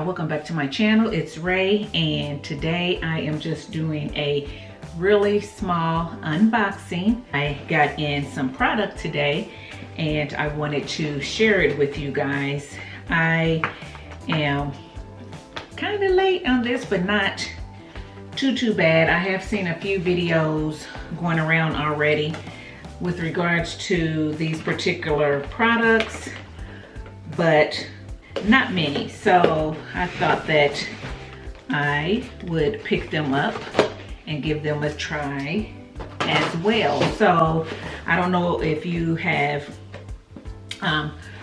welcome back to my channel. It's Ray, and today I am just doing a really small unboxing. I got in some product today and I wanted to share it with you guys. I am kind of late on this, but not too bad. I have seen a few videos going around already with regards to these particular products, but not many. So I thought that I would pick them up and give them a try as well. So I don't know if you have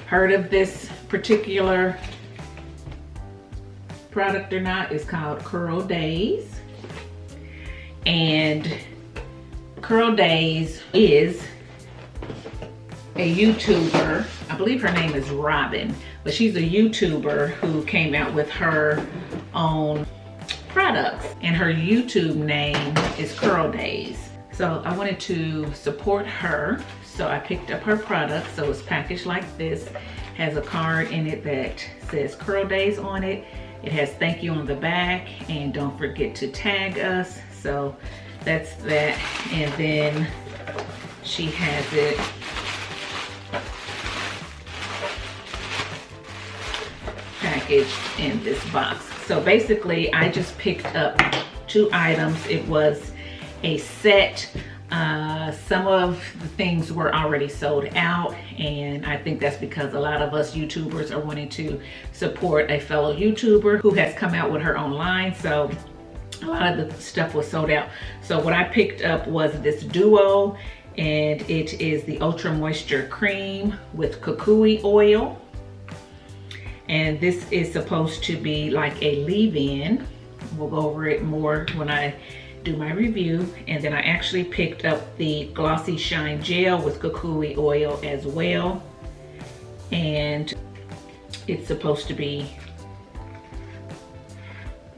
heard of this particular product or not. It's called CURLDAZE, and CURLDAZE is a YouTuber. I believe her name is Robin, but she's a YouTuber who came out with her own products, and her YouTube name is CURLDAZE. So I wanted to support her, so I picked up her product. So it's packaged like this, has a card in it that says CURLDAZE on it. It has thank you on the back, and don't forget to tag us. So that's that, and then she has it packaged in this box. So basically I just picked up 2 items. It was a set. Some of the things were already sold out, and I think that's because a lot of us YouTubers are wanting to support a fellow YouTuber who has come out with her own line. So a lot of the stuff was sold out. So what I picked up was this duo, and it is the Ultra Moisture Cream with Kukui oil. And this is supposed to be like a leave-in. We'll go over it more when I do my review. And then I actually picked up the Glossy Shine Gel with Kukui oil as well. And it's supposed to be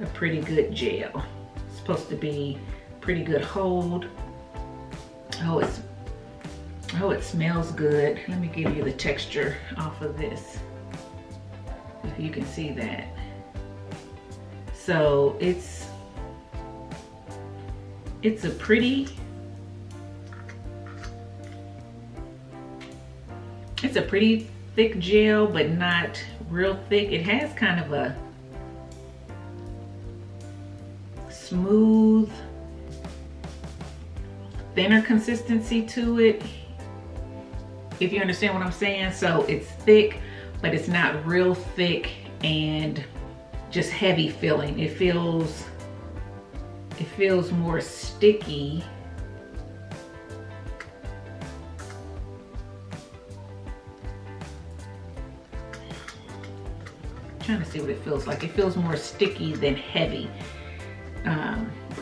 a pretty good gel. It's supposed to be pretty good hold. Oh, it smells good. Let me give you the texture off of this, if you can see that. So it's a pretty thick gel, but not real thick. It has kind of a smooth, thinner consistency to it, if you understand what I'm saying. So it's thick, but it's not real thick and just heavy feeling. It feels more sticky. I'm trying to see what it feels like. It feels more sticky than heavy.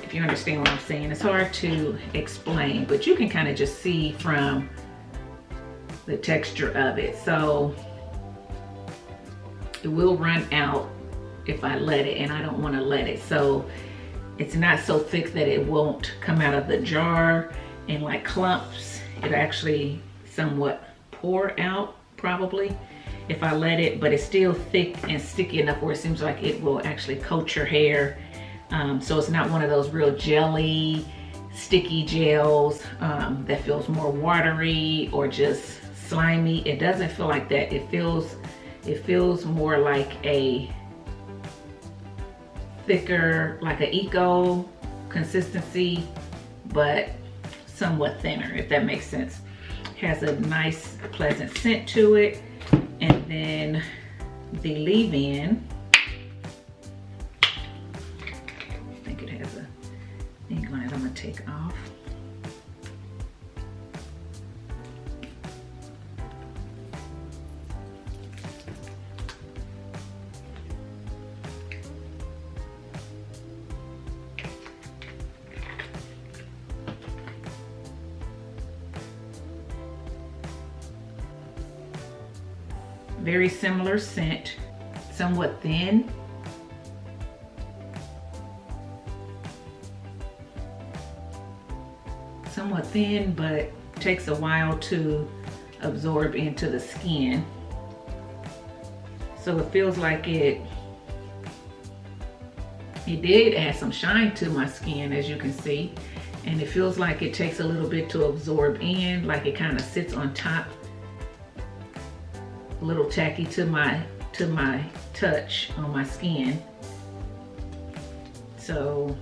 If you understand what I'm saying. It's hard to explain, but you can kind of just see from the texture of it. So it will run out if I let it, and I don't want to let it. So it's not so thick that it won't come out of the jar in like clumps. It actually somewhat pour out probably if I let it, but it's still thick and sticky enough where it seems like it will actually coat your hair. So it's not one of those real jelly, sticky gels that feels more watery or just slimy. It doesn't feel like that. It feels more like a thicker, like an eco consistency, but somewhat thinner, if that makes sense. Has a nice pleasant scent to it. And then the leave-in, I think it has a thing on it I'm gonna take off. Very similar scent, somewhat thin. Somewhat thin, but takes a while to absorb into the skin. So it feels like it It did add some shine to my skin, as you can see. And it feels like it takes a little bit to absorb in, like it kind of sits on top. A little tacky to my touch on my skin. So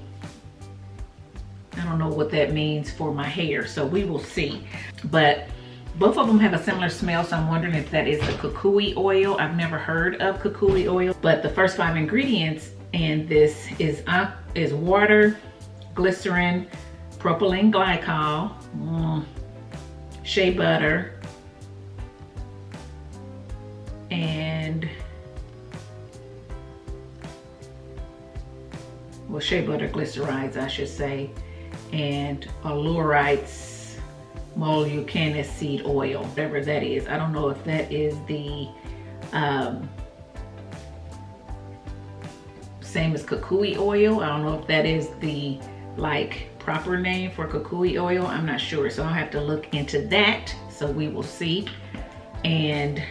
I don't know what that means for my hair, so we will see. But both of them have a similar smell, so I'm wondering if that is the Kukui oil. I've never heard of Kukui oil, but the first 5 ingredients in this is water, glycerin, propylene glycol, shea butter, and shea butter glycerides, I should say, and Allurites mollucanus seed oil, whatever that is. I don't know if that is the same as Kukui oil. I don't know if that is the proper name for Kukui oil. I'm not sure, so I'll have to look into that. So we will see. And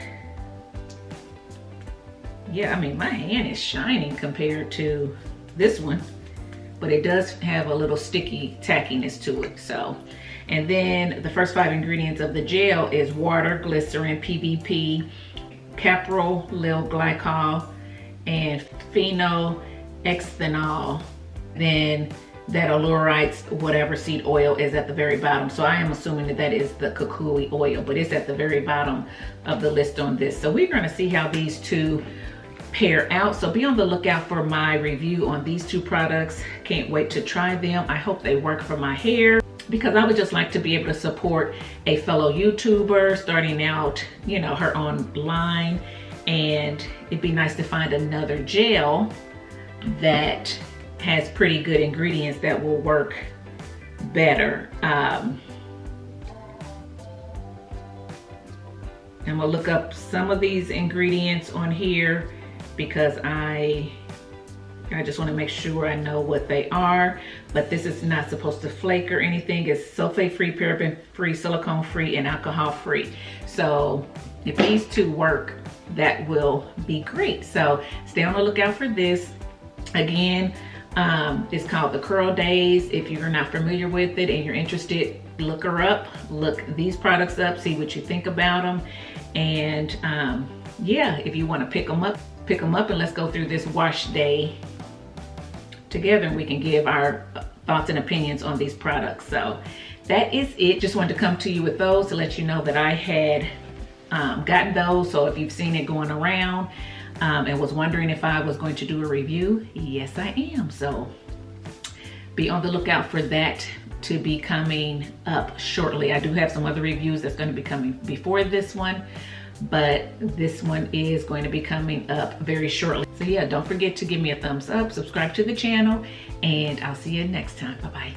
yeah, I mean, my hand is shining compared to this one, but it does have a little sticky tackiness to it. So, and then the first 5 ingredients of the gel is water, glycerin, PVP, caprollyl glycol, and phenolexthanol. Then that Allurites whatever seed oil is at the very bottom. So I am assuming that that is the Kukui oil, but it's at the very bottom of the list on this. So we're gonna see how these two pair out. So be on the lookout for my review on these 2 products. Can't wait to try them. I hope they work for my hair, because I would just like to be able to support a fellow YouTuber starting out, you know, her own line. And it'd be nice to find another gel that has pretty good ingredients that will work better. I'm gonna look up some of these ingredients on here because I just want to make sure I know what they are. But this is not supposed to flake or anything. It's sulfate free, paraben free, silicone free, and alcohol free. So if these 2 work, that will be great. So stay on the lookout for this. Again, it's called the CURLDAZE. If you're not familiar with it and you're interested, look her up, look these products up, see what you think about them. And yeah, if you want to pick them up and let's go through this wash day together, and we can give our thoughts and opinions on these products. So that is it. Just wanted to come to you with those to let you know that I had gotten those. So if you've seen it going around and was wondering if I was going to do a review, yes I am. So be on the lookout for that to be coming up shortly. I do have some other reviews that's going to be coming before this one, but this one is going to be coming up very shortly. So yeah, don't forget to give me a thumbs up, subscribe to the channel, and I'll see you next time. Bye-bye.